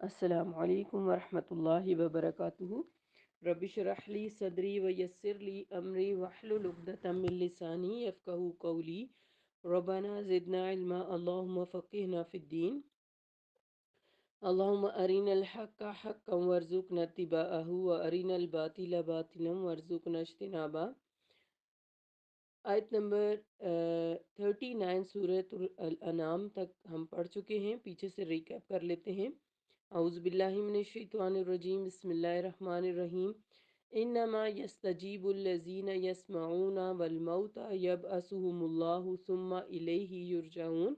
السلام علیکم ورحمۃ اللہ وبرکاتہ۔ رب اشرح لی صدری ویسر لی امری واحلل عقدۃ من لسانی یفقہوا قولی۔ ربنا زدنا علما اللہم فقہنا فی الدین۔ اللہم ارنا الحق حقا وارزقنا اتباعہ وارنا الباطل باطلا وارزقنا اجتنابہ۔ آیت نمبر 39 سورۃ الانعام تک ہم پڑھ چکے ہیں، پیچھے سے ریکیپ کر لیتے ہیں۔ اعوذ باللہ من الشیطان الرجیم، بسم اللہ الرحمن الرحیم۔ انما یستجیب الذین یسمعون والموتى یبعثهم اللہ ثم الیہ یرجعون۔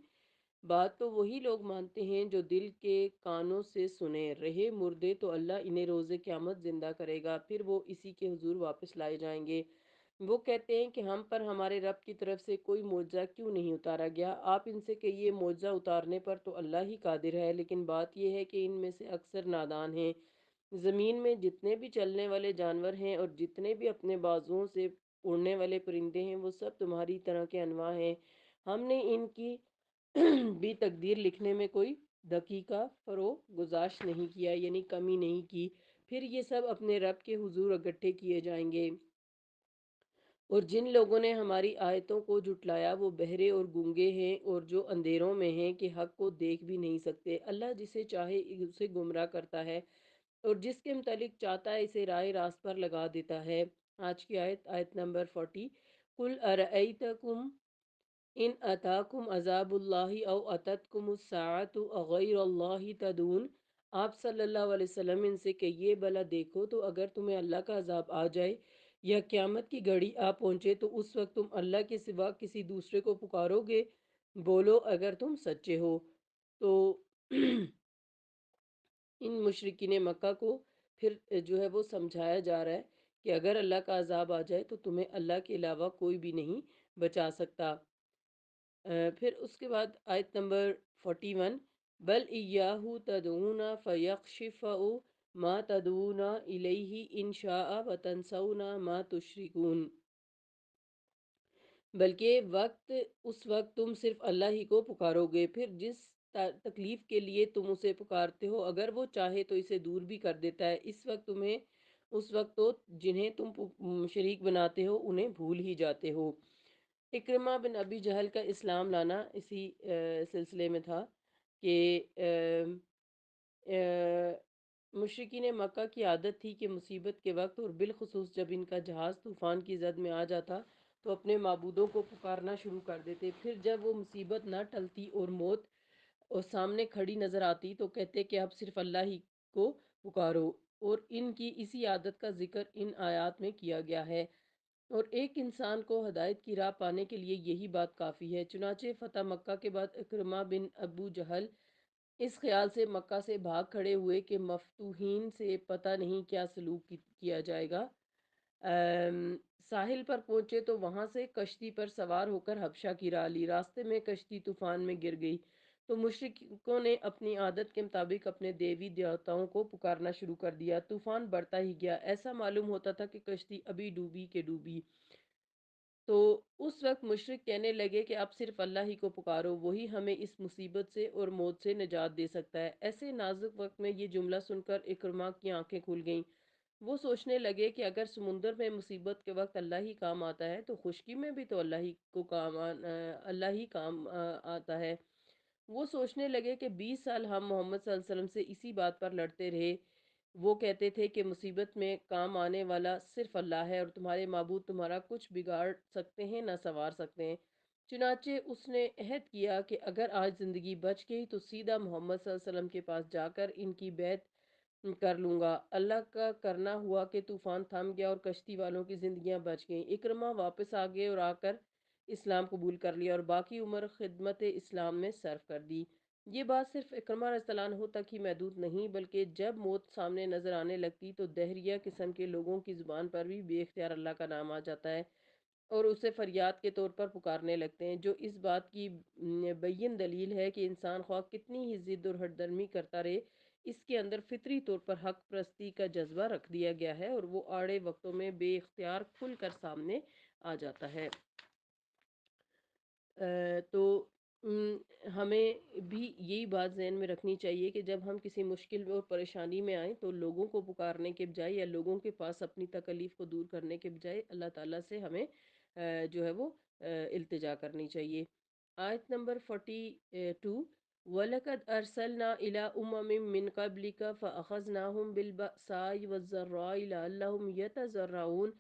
بات تو وہی لوگ مانتے ہیں جو دل کے کانوں سے سنے، رہے مردے تو اللہ انہیں روز قیامت زندہ کرے گا، پھر وہ اسی کے حضور واپس لائے جائیں گے۔ وہ کہتے ہیں کہ ہم پر ہمارے رب کی طرف سے کوئی معجزہ کیوں نہیں اتارا گیا؟ آپ ان سے کہیے معجزہ اتارنے پر تو اللہ ہی قادر ہے، لیکن بات یہ ہے کہ ان میں سے اکثر نادان ہیں۔ زمین میں جتنے بھی چلنے والے جانور ہیں اور جتنے بھی اپنے بازوؤں سے اڑنے والے پرندے ہیں، وہ سب تمہاری طرح کے انواع ہیں۔ ہم نے ان کی بھی تقدیر لکھنے میں کوئی دقیقہ فروغ گزاشت نہیں کیا، یعنی کمی نہیں کی۔ پھر یہ سب اپنے رب کے حضور اکٹھے کیے جائیں گے۔ اور جن لوگوں نے ہماری آیتوں کو جھٹلایا وہ بہرے اور گونگے ہیں، اور جو اندھیروں میں ہیں کہ حق کو دیکھ بھی نہیں سکتے۔ اللہ جسے چاہے اسے گمراہ کرتا ہے اور جس کے متعلق چاہتا ہے اسے راہ راست پر لگا دیتا ہے۔ آج کی آیت نمبر 40۔ قُلْ أَرَأَيْتَكُمْ ان اتاکم عذاب اللہ او اتتکم الساعۃ اغیر اللہ تدعون۔ آپ صلی اللہ علیہ وسلم ان سے کہیے بھلا دیکھو تو اگر تمہیں اللہ کا عذاب آ جائے یا قیامت کی گھڑی آ پہنچے تو اس وقت تم اللہ کے سوا کسی دوسرے کو پکارو گے؟ بولو اگر تم سچے ہو۔ تو ان مشرکین مکہ کو پھر جو ہے وہ سمجھایا جا رہا ہے کہ اگر اللہ کا عذاب آ جائے تو تمہیں اللہ کے علاوہ کوئی بھی نہیں بچا سکتا۔ پھر اس کے بعد آیت نمبر 41۔ بل ایاہ تدعون فیکشف ما تدعون الیہ ان شاء وتنسون ما تشرکون۔ بلکہ اس وقت تم صرف اللہ ہی کو پکارو گے، پھر جس تکلیف کے لیے تم اسے پکارتے ہو اگر وہ چاہے تو اسے دور بھی کر دیتا ہے۔ اس وقت تو جنہیں تم شریک بناتے ہو انہیں بھول ہی جاتے ہو۔ اکرمہ بن ابی جہل کا اسلام لانا اسی سلسلے میں تھا کہ مشرکین مکہ کی عادت تھی کہ مصیبت کے وقت اور بالخصوص جب ان کا جہاز طوفان کی زد میں آ جاتا تو اپنے معبودوں کو پکارنا شروع کر دیتے۔ پھر جب وہ مصیبت نہ ٹلتی اور موت اور سامنے کھڑی نظر آتی تو کہتے کہ اب صرف اللہ ہی کو پکارو، اور ان کی اسی عادت کا ذکر ان آیات میں کیا گیا ہے۔ اور ایک انسان کو ہدایت کی راہ پانے کے لیے یہی بات کافی ہے۔ چنانچہ فتح مکہ کے بعد اکرمہ بن ابو جہل اس خیال سے مکہ سے بھاگ کھڑے ہوئے کہ مفتوحین سے پتہ نہیں کیا سلوک کیا جائے گا۔ ساحل پر پہنچے تو وہاں سے کشتی پر سوار ہو کر حبشہ کی راہ لی۔ راستے میں کشتی طوفان میں گر گئی تو مشرکوں نے اپنی عادت کے مطابق اپنے دیوی دیوتاؤں کو پکارنا شروع کر دیا۔ طوفان بڑھتا ہی گیا، ایسا معلوم ہوتا تھا کہ کشتی ابھی ڈوبی کہ ڈوبی۔ تو اس وقت مشرک کہنے لگے کہ اب صرف اللہ ہی کو پکارو، وہی ہمیں اس مصیبت سے اور موت سے نجات دے سکتا ہے۔ ایسے نازک وقت میں یہ جملہ سن کر اکرمہ کی آنکھیں کھل گئیں۔ وہ سوچنے لگے کہ اگر سمندر میں مصیبت کے وقت اللہ ہی کام آتا ہے تو خشکی میں بھی تو اللہ ہی کام آتا ہے۔ وہ سوچنے لگے کہ 20 سال ہم محمد صلی اللہ علیہ وسلم سے اسی بات پر لڑتے رہے۔ وہ کہتے تھے کہ مصیبت میں کام آنے والا صرف اللہ ہے اور تمہارے معبود تمہارا کچھ بگاڑ سکتے ہیں نہ سنوار سکتے ہیں۔ چنانچہ اس نے عہد کیا کہ اگر آج زندگی بچ گئی تو سیدھا محمد صلی اللہ علیہ وسلم کے پاس جا کر ان کی بیعت کر لوں گا۔ اللہ کا کرنا ہوا کہ طوفان تھم گیا اور کشتی والوں کی زندگیاں بچ گئیں۔ اکرمہ واپس آ گئے اور آ کر اسلام قبول کر لیا اور باقی عمر خدمت اسلام میں صرف کر دی۔ یہ بات صرف اکرمہ رضی اللہ عنہ تک ہی محدود نہیں، بلکہ جب موت سامنے نظر آنے لگتی تو دہریہ قسم کے لوگوں کی زبان پر بھی بے اختیار اللہ کا نام آ جاتا ہے اور اسے فریاد کے طور پر پکارنے لگتے ہیں، جو اس بات کی بین دلیل ہے کہ انسان خواہ کتنی ہی ضد اور ہٹ درمی کرتا رہے، اس کے اندر فطری طور پر حق پرستی کا جذبہ رکھ دیا گیا ہے اور وہ آڑے وقتوں میں بے اختیار کھل کر سامنے آ جاتا ہے۔ تو ہمیں بھی یہی بات ذہن میں رکھنی چاہیے کہ جب ہم کسی مشکل اور پریشانی میں آئیں تو لوگوں کو پکارنے کے بجائے یا لوگوں کے پاس اپنی تکلیف کو دور کرنے کے بجائے اللہ تعالیٰ سے ہمیں جو ہے وہ التجا کرنی چاہیے۔ آیت نمبر 42، وَلَقَدْ أَرْسَلْنَا إِلَىٰ أُمَمٍ مِّن قَبْلِكَ فَأَخَذْنَاهُم بِالْبَأْسَاءِ وَالضَّرَّاءِ لَعَلَّهُمْ يَتَضَرَّعُونَ۔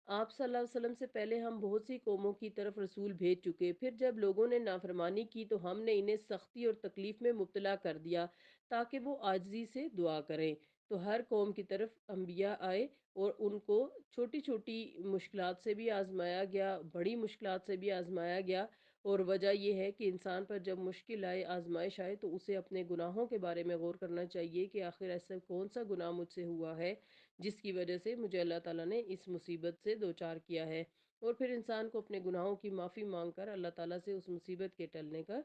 آپ صلی اللہ علیہ وسلم سے پہلے ہم بہت سی قوموں کی طرف رسول بھیج چکے، پھر جب لوگوں نے نافرمانی کی تو ہم نے انہیں سختی اور تکلیف میں مبتلا کر دیا تاکہ وہ عاجزی سے دعا کریں۔ تو ہر قوم کی طرف انبیاء آئے اور ان کو چھوٹی چھوٹی مشکلات سے بھی آزمایا گیا، بڑی مشکلات سے بھی آزمایا گیا، اور وجہ یہ ہے کہ انسان پر جب مشکل آئے، آزمائش آئے، تو اسے اپنے گناہوں کے بارے میں غور کرنا چاہیے کہ آخر ایسا کون سا گناہ مجھ سے ہوا ہے جس کی وجہ سے مجھے اللہ تعالیٰ نے اس مصیبت سے دوچار کیا ہے، اور پھر انسان کو اپنے گناہوں کی معافی مانگ کر اللہ تعالیٰ سے اس مصیبت کے ٹلنے کا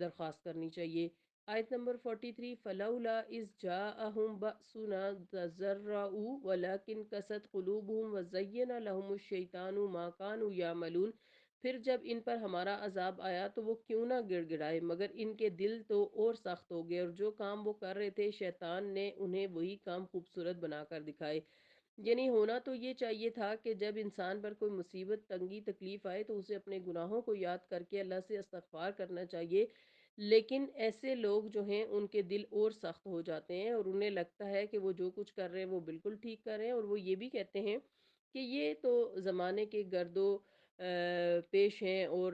درخواست کرنی چاہیے۔ آیت نمبر 43، فَلَوْلَا إِذْ جَاءَهُمْ بَأْسُنَا تَضَرَّعُوا وَلَكِنْ قَسَتْ قُلُوبُهُمْ وَزَيَّنَ لَهُمُ الشَّيْطَانُ مَا كَانُوا يَعْمَلُونَ۔ پھر جب ان پر ہمارا عذاب آیا تو وہ کیوں نہ گڑ گڑائے، مگر ان کے دل تو اور سخت ہو گئے، اور جو کام وہ کر رہے تھے شیطان نے انہیں وہی کام خوبصورت بنا کر دکھائے۔ یعنی ہونا تو یہ چاہیے تھا کہ جب انسان پر کوئی مصیبت، تنگی، تکلیف آئے تو اسے اپنے گناہوں کو یاد کر کے اللہ سے استغفار کرنا چاہیے، لیکن ایسے لوگ جو ہیں ان کے دل اور سخت ہو جاتے ہیں اور انہیں لگتا ہے کہ وہ جو کچھ کر رہے ہیں وہ بالکل ٹھیک کر رہے ہیں، اور وہ یہ بھی کہتے ہیں کہ یہ تو زمانے کے گرد و پیش ہیں، اور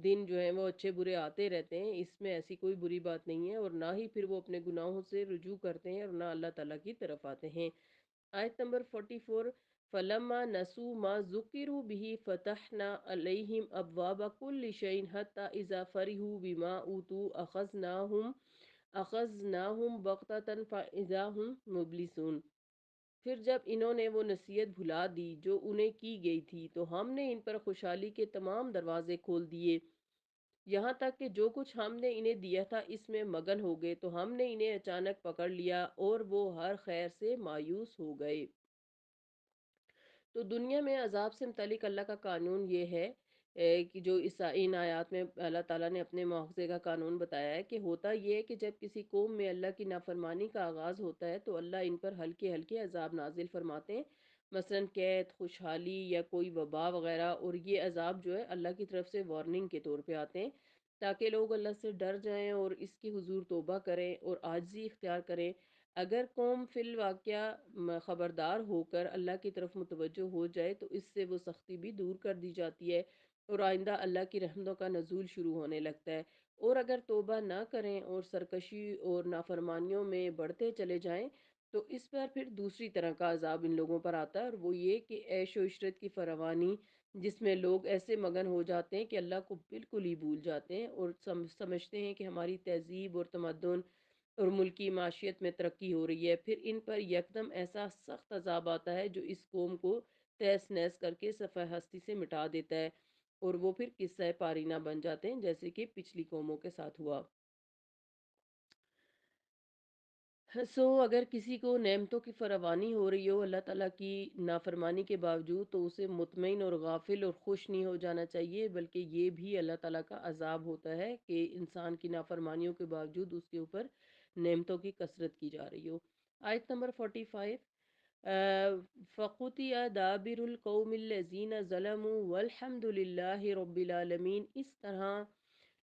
دن جو ہیں وہ اچھے برے آتے رہتے ہیں، اس میں ایسی کوئی بری بات نہیں ہے، اور نہ ہی پھر وہ اپنے گناہوں سے رجوع کرتے ہیں اور نہ اللہ تعالیٰ کی طرف آتے ہیں۔ آیت نمبر 44، فَلَمَّا نَسُوا مَا ذُكِّرُوا بِهِ فَتَحْنَا عَلَيْهِمْ أَبْوَابَ كُلِّ شَيْءٍ حَتَّى إِذَا فَرِحُوا بِمَا أُوتُوا أَخَذْنَاهُمْ بَغْتَةً فَإِذَا هُمْ مُبْلِسُونَ۔ پھر جب انہوں نے وہ نصیحت بھلا دی جو انہیں کی گئی تھی تو ہم نے ان پر خوشحالی کے تمام دروازے کھول دیے، یہاں تک کہ جو کچھ ہم نے انہیں دیا تھا اس میں مگن ہو گئے، تو ہم نے انہیں اچانک پکڑ لیا اور وہ ہر خیر سے مایوس ہو گئے۔ تو دنیا میں عذاب سے متعلق اللہ کا قانون یہ ہے کہ جو ان آیات میں اللہ تعالیٰ نے اپنے معاوضے کا قانون بتایا ہے، کہ ہوتا یہ ہے کہ جب کسی قوم میں اللہ کی نافرمانی کا آغاز ہوتا ہے تو اللہ ان پر ہلکے ہلکے عذاب نازل فرماتے ہیں، مثلا قید، خوشحالی یا کوئی وبا وغیرہ، اور یہ عذاب جو ہے اللہ کی طرف سے وارننگ کے طور پہ آتے ہیں تاکہ لوگ اللہ سے ڈر جائیں اور اس کی حضور توبہ کریں اور عاجزی اختیار کریں۔ اگر قوم فی الواقعہ خبردار ہو کر اللہ کی طرف متوجہ ہو جائے تو اس سے وہ سختی بھی دور کر دی جاتی ہے اور آئندہ اللہ کی رحمتوں کا نزول شروع ہونے لگتا ہے، اور اگر توبہ نہ کریں اور سرکشی اور نافرمانیوں میں بڑھتے چلے جائیں تو اس پر پھر دوسری طرح کا عذاب ان لوگوں پر آتا ہے، اور وہ یہ کہ عیش و عشرت کی فراوانی جس میں لوگ ایسے مگن ہو جاتے ہیں کہ اللہ کو بالکل ہی بھول جاتے ہیں اور سمجھتے ہیں کہ ہماری تہذیب اور تمدن اور ملکی معیشت میں ترقی ہو رہی ہے، پھر ان پر یکدم ایسا سخت عذاب آتا ہے جو اس قوم کو تہس نہس کر کے صفحہ ہستی سے مٹا دیتا ہے، اور وہ پھر قصہ پارینہ بن جاتے ہیں جیسے کہ پچھلی قوموں کے ساتھ ہوا۔ اگر کسی کو نعمتوں کی فراوانی ہو رہی ہو اللہ تعالیٰ کی نافرمانی کے باوجود، تو اسے مطمئن اور غافل اور خوش نہیں ہو جانا چاہیے، بلکہ یہ بھی اللہ تعالیٰ کا عذاب ہوتا ہے کہ انسان کی نافرمانیوں کے باوجود اس کے اوپر نعمتوں کی کثرت کی جا رہی ہو۔ آیت نمبر 45، فَقُطِعَ دَابِرُ الْقَوْمِ الَّذِينَ ظَلَمُوا وَالْحَمْدُ لِلَّهِ رَبِّ الْعَالَمِينَ۔ اس طرح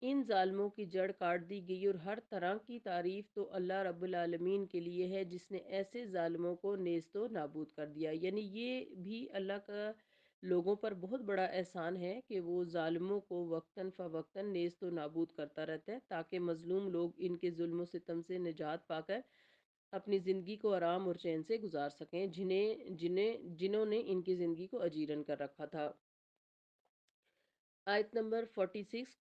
ان ظالموں کی جڑ کاٹ دی گئی، اور ہر طرح کی تعریف تو اللہ رب العالمین کے لیے ہے جس نے ایسے ظالموں کو نیست و نابود کر دیا۔ یعنی یہ بھی اللہ کا لوگوں پر بہت بڑا احسان ہے کہ وہ ظالموں کو وقتاً فوقتاً نیست و نابود کرتا رہتا ہے تاکہ مظلوم لوگ ان کے ظلم و ستم سے نجات پا کر اپنی زندگی کو آرام اور چین سے گزار سکیں، جنہوں نے ان کی زندگی کو اجیرن کر رکھا تھا۔ آیت نمبر 46،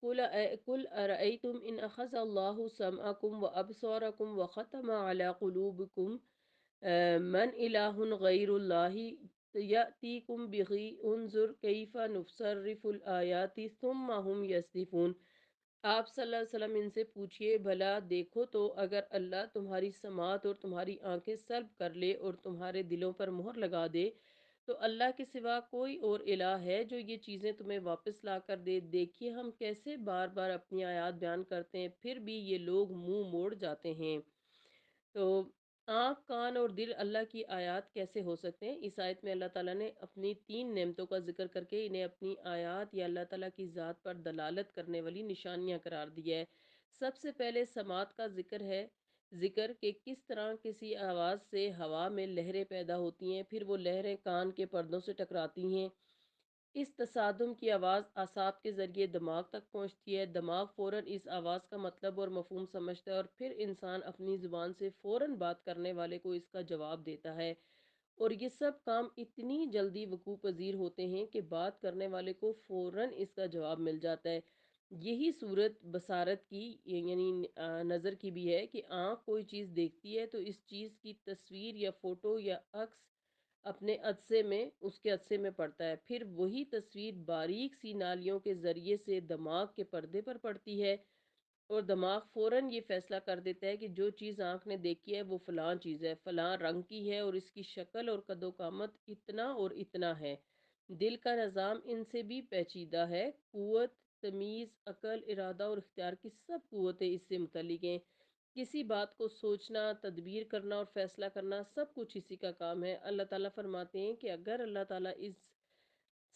قل ارأیتم ان اخذ اللہ سمعکم و ابصارکم و ختم علی قلوبکم من الہ غیر اللہ یأتیکم بہ انظر کیف نصرف الآیات ثم ہم یصدفون۔ آپ صلی اللہ علیہ وسلم ان سے پوچھئے، بھلا دیکھو تو اگر اللہ تمہاری سماعت اور تمہاری آنکھیں سلب کر لے اور تمہارے دلوں پر مہر لگا دے تو اللہ کے سوا کوئی اور الہ ہے جو یہ چیزیں تمہیں واپس لا کر دے؟ دیکھیے ہم کیسے بار بار اپنی آیات بیان کرتے ہیں، پھر بھی یہ لوگ منہ موڑ جاتے ہیں۔ تو آنکھ، کان اور دل اللہ کی آیات کیسے ہو سکتے ہیں؟ اس آیت میں اللہ تعالیٰ نے اپنی 3 نعمتوں کا ذکر کر کے انہیں اپنی آیات یا اللہ تعالیٰ کی ذات پر دلالت کرنے والی نشانیاں قرار دیا ہے۔ سب سے پہلے سماعت کا ذکر کہ کس طرح کسی آواز سے ہوا میں لہریں پیدا ہوتی ہیں، پھر وہ لہریں کان کے پردوں سے ٹکراتی ہیں۔ اس تصادم کی آواز اعصاب کے ذریعے دماغ تک پہنچتی ہے، دماغ فوراً اس آواز کا مطلب اور مفہوم سمجھتا ہے، اور پھر انسان اپنی زبان سے فوراً بات کرنے والے کو اس کا جواب دیتا ہے۔ اور یہ سب کام اتنی جلدی وقوع پذیر ہوتے ہیں کہ بات کرنے والے کو فوراً اس کا جواب مل جاتا ہے۔ یہی صورت بصارت کی یعنی نظر کی بھی ہے کہ آنکھ کوئی چیز دیکھتی ہے تو اس چیز کی تصویر یا فوٹو یا عکس اپنے عدسے میں اس کے عدسے میں پڑتا ہے، پھر وہی تصویر باریک سی نالیوں کے ذریعے سے دماغ کے پردے پر پڑتی ہے، اور دماغ فوراً یہ فیصلہ کر دیتا ہے کہ جو چیز آنکھ نے دیکھی ہے وہ فلاں چیز ہے، فلاں رنگ کی ہے، اور اس کی شکل اور قد و قامت اتنا اور اتنا ہے۔ دل کا نظام ان سے بھی پیچیدہ ہے۔ قوت، تمیز، عقل، ارادہ اور اختیار کی سب قوتیں اس سے متعلق ہیں۔ کسی بات کو سوچنا، تدبیر کرنا اور فیصلہ کرنا سب کچھ اسی کا کام ہے۔ اللہ تعالیٰ فرماتے ہیں کہ اگر اللہ تعالیٰ اس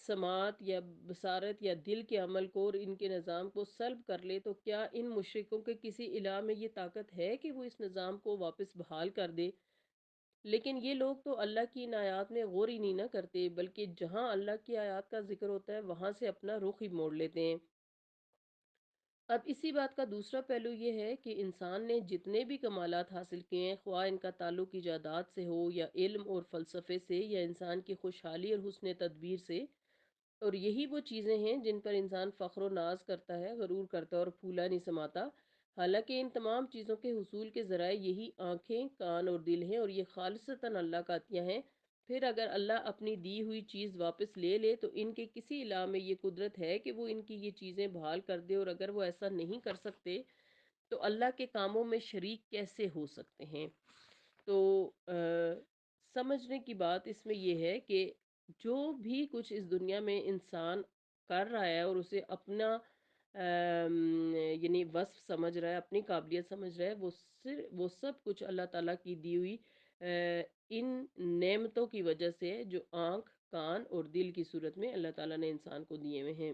سماعت یا بصارت یا دل کے عمل کو اور ان کے نظام کو سلب کر لے تو کیا ان مشرکوں کے کسی الہ میں یہ طاقت ہے کہ وہ اس نظام کو واپس بحال کر دے؟ لیکن یہ لوگ تو اللہ کی ان آیات میں غور ہی نہیں نہ کرتے، بلکہ جہاں اللہ کی آیات کا ذکر ہوتا ہے وہاں سے اپنا رخ ہی موڑ لیتے ہیں۔ اب اسی بات کا دوسرا پہلو یہ ہے کہ انسان نے جتنے بھی کمالات حاصل کیے ہیں، خواہ ان کا تعلق ایجادات سے ہو یا علم اور فلسفے سے یا انسان کی خوشحالی اور حسن تدبیر سے، اور یہی وہ چیزیں ہیں جن پر انسان فخر و ناز کرتا ہے، غرور کرتا ہے اور پھولا نہیں سماتا۔ حالانکہ ان تمام چیزوں کے حصول کے ذرائع یہی آنکھیں، کان اور دل ہیں، اور یہ خالصتاً اللہ کا عطیہ ہیں۔ پھر اگر اللہ اپنی دی ہوئی چیز واپس لے لے تو ان کے کسی الہ میں یہ قدرت ہے کہ وہ ان کی یہ چیزیں بحال کر دے، اور اگر وہ ایسا نہیں کر سکتے تو اللہ کے کاموں میں شریک کیسے ہو سکتے ہیں؟ تو سمجھنے کی بات اس میں یہ ہے کہ جو بھی کچھ اس دنیا میں انسان کر رہا ہے اور اسے اپنا یعنی وصف سمجھ رہا ہے، اپنی قابلیت سمجھ رہا ہے، وہ سب کچھ اللہ تعالیٰ کی دی ہوئی ان نعمتوں کی وجہ سے ہے، جو آنکھ، کان اور دل کی صورت میں اللہ تعالیٰ نے انسان کو دیے ہوئے ہیں۔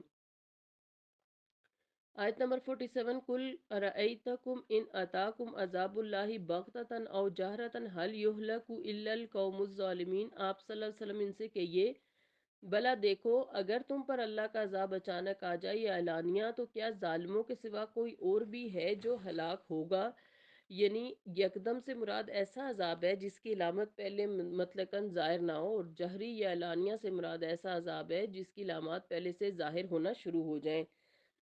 آیت نمبر 47، کل ارائیتکم ان اتاکم عذاب اللہ بغتتاً او جہرتاً حل یہلک الا القوم الظالمین۔ آپ صلی اللہ علیہ وسلم ان سے کہیے، بھلا دیکھو اگر تم پر اللہ کا عذاب اچانک آ جائے یا اعلانیہ تو کیا ظالموں کے سوا کوئی اور بھی ہے جو ہلاک ہوگا؟ یعنی یکدم سے مراد ایسا عذاب ہے جس کی علامت پہلے مطلقاً ظاہر نہ ہو، اور جہری یا اعلانیہ سے مراد ایسا عذاب ہے جس کی علامات پہلے سے ظاہر ہونا شروع ہو جائیں۔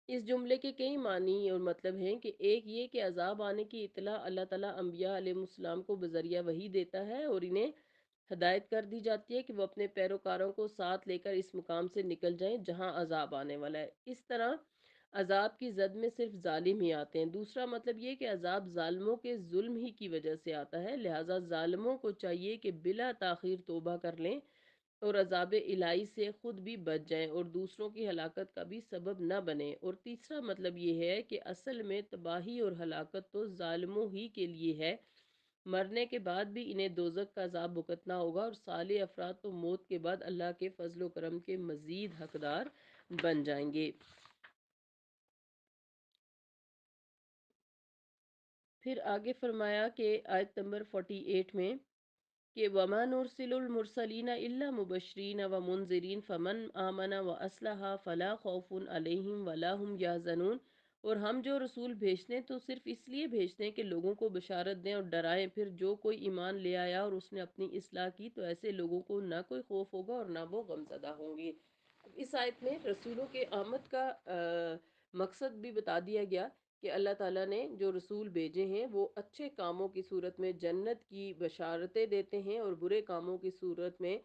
اس جملے کے کئی معنی اور مطلب ہیں کہ ایک یہ کہ عذاب آنے کی اطلاع اللہ تعالیٰ انبیاء علیہ السلام کو بذریعہ وحی دیتا ہے، اور انہیں ہدایت کر دی جاتی ہے کہ وہ اپنے پیروکاروں کو ساتھ لے کر اس مقام سے نکل جائیں جہاں عذاب آنے والا ہے۔ اس طرح عذاب کی زد میں صرف ظالم ہی آتے ہیں۔ دوسرا مطلب یہ کہ عذاب ظالموں کے ظلم ہی کی وجہ سے آتا ہے، لہٰذا ظالموں کو چاہیے کہ بلا تاخیر توبہ کر لیں اور عذاب الہی سے خود بھی بچ جائیں اور دوسروں کی ہلاکت کا بھی سبب نہ بنیں۔ اور تیسرا مطلب یہ ہے کہ اصل میں تباہی اور ہلاکت تو ظالموں ہی کے لیے ہے، مرنے کے بعد بھی انہیں دوزخ کا عذاب بھگتنا ہوگا، اور صالح افراد تو موت کے بعد اللہ کے فضل و کرم کے مزید حقدار بن جائیں گے۔ پھر آگے فرمایا کہ آیت نمبر 48 میں کہ وَمَا نُرْسِلُ الْمُرْسَلِينَ إِلَّا مُبَشِّرِينَ وَمُنذِرِينَ فَمَنْ آمَنَ وَأَصْلَحَ فَلَا خَوْفٌ عَلَيْهِمْ وَلَا هُمْ يَحْزَنُونَ۔ اور ہم جو رسول بھیجتے ہیں تو صرف اس لیے بھیجتے ہیں کہ لوگوں کو بشارت دیں اور ڈرائیں، پھر جو کوئی ایمان لے آیا اور اس نے اپنی اصلاح کی تو ایسے لوگوں کو نہ کوئی خوف ہوگا اور نہ وہ غمزدہ ہوں گے۔ اس آیت میں رسولوں کے آمد کا مقصد بھی بتا دیا گیا کہ اللہ تعالیٰ نے جو رسول بھیجے ہیں وہ اچھے کاموں کی صورت میں جنت کی بشارتیں دیتے ہیں، اور برے کاموں کی صورت میں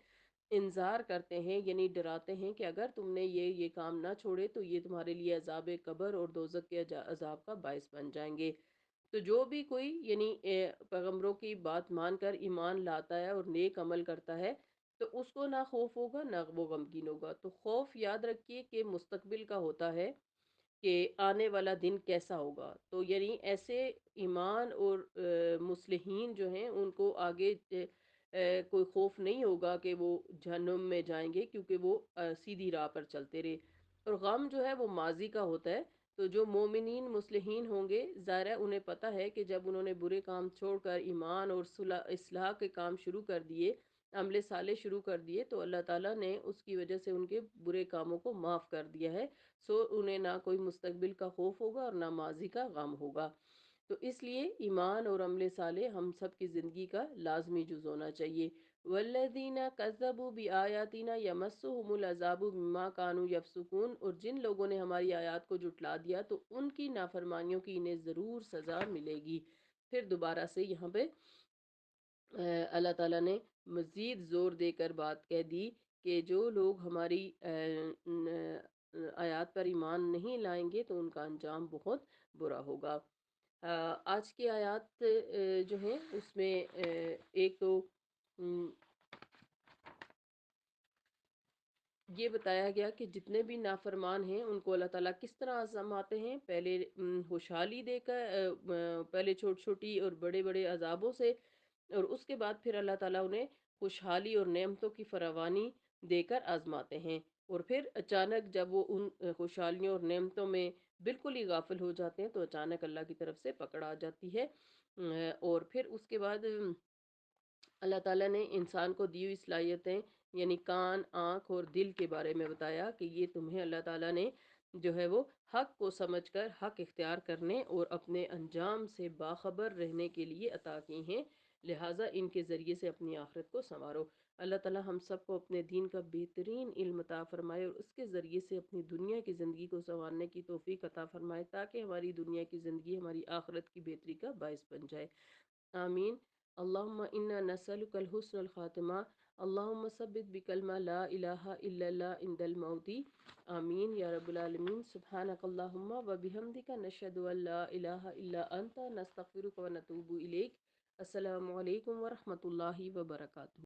انذار کرتے ہیں، یعنی ڈراتے ہیں کہ اگر تم نے یہ کام نہ چھوڑے تو یہ تمہارے لیے عذاب قبر اور دوزخ کے عذاب کا باعث بن جائیں گے۔ تو جو بھی کوئی یعنی پیغمبروں کی بات مان کر ایمان لاتا ہے اور نیک عمل کرتا ہے تو اس کو نہ خوف ہوگا نہ وہ غمگین ہوگا۔ تو خوف یاد رکھیے کہ مستقبل کا ہوتا ہے کہ آنے والا دن کیسا ہوگا، تو یعنی ایسے ایمان اور مصلحین جو ہیں ان کو آگے کوئی خوف نہیں ہوگا کہ وہ جہنم میں جائیں گے، کیونکہ وہ سیدھی راہ پر چلتے رہے۔ اور غم جو ہے وہ ماضی کا ہوتا ہے۔ تو جو مومنین مصلحین ہوں گے، ظاہر ہے انہیں پتہ ہے کہ جب انہوں نے برے کام چھوڑ کر ایمان اور اصلاح کے کام شروع کر دیے، عمل صالح شروع کر دیے، تو اللہ تعالیٰ نے اس کی وجہ سے ان کے برے کاموں کو معاف کر دیا ہے۔ سو انہیں نہ کوئی مستقبل کا خوف ہوگا اور نہ ماضی کا غم ہوگا۔ تو اس لیے ایمان اور عمل صالح ہم سب کی زندگی کا لازمی جز ہونا چاہیے۔ والذین کذبوا بآیاتنا یمسهم العذاب بما كانوا یفسقون، اور جن لوگوں نے ہماری آیات کو جھٹلا دیا تو ان کی نافرمانیوں کی انہیں ضرور سزا ملے گی۔ پھر دوبارہ سے یہاں پہ اللہ تعالیٰ نے مزید زور دے کر بات کہہ دی کہ جو لوگ ہماری آیات پر ایمان نہیں لائیں گے تو ان کا انجام بہت برا ہوگا۔ آج کی آیات جو ہیں اس میں ایک تو یہ بتایا گیا کہ جتنے بھی نافرمان ہیں ان کو اللہ تعالیٰ کس طرح آزماتے ہیں، پہلے خوشحالی دے کر، پہلے چھوٹی چھوٹی اور بڑے بڑے عذابوں سے، اور اس کے بعد پھر اللہ تعالیٰ انہیں خوشحالی اور نعمتوں کی فراوانی دے کر آزماتے ہیں، اور پھر اچانک جب وہ ان خوشحالیوں اور نعمتوں میں بالکل ہی غافل ہو جاتے ہیں تو اچانک اللہ کی طرف سے پکڑ آ جاتی ہے۔ اور پھر اس کے بعد اللہ تعالیٰ نے انسان کو دی ہوئی صلاحیتیں یعنی کان، آنکھ اور دل کے بارے میں بتایا کہ یہ تمہیں اللہ تعالیٰ نے جو ہے وہ حق کو سمجھ کر حق اختیار کرنے اور اپنے انجام سے باخبر رہنے کے لیے عطا کی ہیں، لہٰذا ان کے ذریعے سے اپنی آخرت کو سنوارو۔ اللہ تعالیٰ ہم سب کو اپنے دین کا بہترین علم عطا فرمائے اور اس کے ذریعے سے اپنی دنیا کی زندگی کو سنوارنے کی توفیق عطا فرمائے، تاکہ ہماری دنیا کی زندگی ہماری آخرت کی بہتری کا باعث بن جائے۔ آمین۔ اللہم انا نسألک الحسن الخاتمہ، اللہم ثبت بکلمہ لا الہ الا اللہ عند الموت۔ آمین یا رب العالمین۔ سبحانک اللہم و بحمدک، نشہد ان لا الہ الا انت، نستغفرک و نتوب الیک۔ السلام علیکم ورحمۃ اللہ وبرکاتہ۔